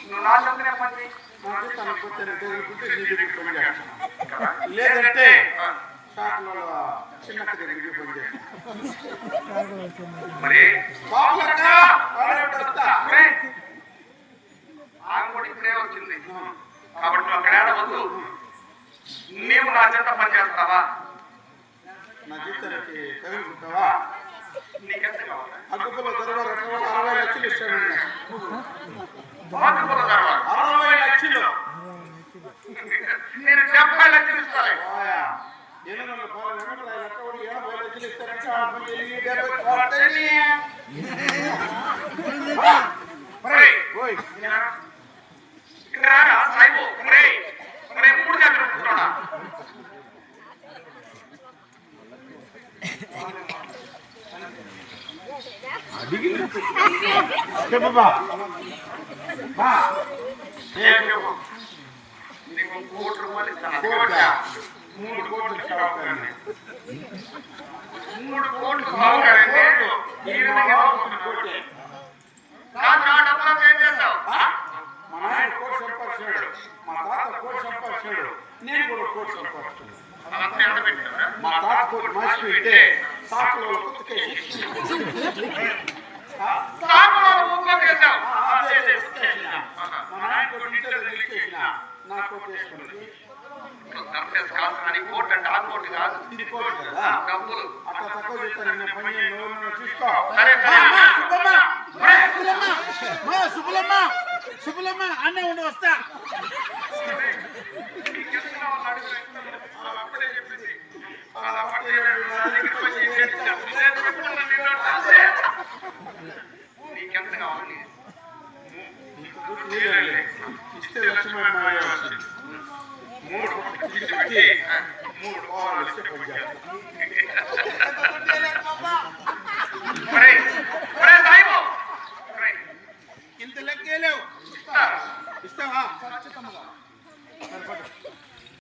నువ్వు నా చంద్రే పని లేదంటే చిన్న దగ్గరికి పని మరి ఆమె కూడా ఇప్పుడే వచ్చింది కాబట్టి నువ్వు అక్కడ ఏడవద్దు. నీవు నా చేత పని చేస్తావా? నా జీతానికి తగులుకుంటావా? నీకెంత కావాలి? అగ్గుపుల్ల దర్బార్ 60 లక్షలు ఇస్తాను. 60 లక్షలు నేను 70 లక్షలు ఇస్తాను. 80 లక్షలు ఇస్తారంటే సాయిబు మూడు గంటలు కూర్చోడా నీకు 1 కోటి రూపాయలు ఇస్తాను. 3 కోట్లు ఇస్తాను. 3 కోట్లు సాగుతారంటే ఈ విధంగా డబ్బులు ఏం చేస్తావు? మా నాయన కోటి సంపాదించాడు, మా తాత కోటి సంపాదించాడు, నేను కూడా కోటి సంపాదించాను. మా తాత కోటి మార్చి పెడితే సాకులో మా నాయన కోటి ఇంట్లో నిలిచేసిన నా కోటి వేసుకున్నది. కోట్ అంటే ఆ కోట్ కాదు, ఇది కోటి కదా. డబ్బులు అట్లా తక్కువ చెప్తాను. నేను పని చూసుకో. శుభలమ్మ అన్నే ఉండి వస్తా. నీకెంత కావాలి? ఇస్తే లక్ష్మీ 3 కోట్లు పెట్టి 3 కోట్లు ఇస్తే పని చేస్తాను. ఇంత లెక్కేలేవు. ఇస్తావా?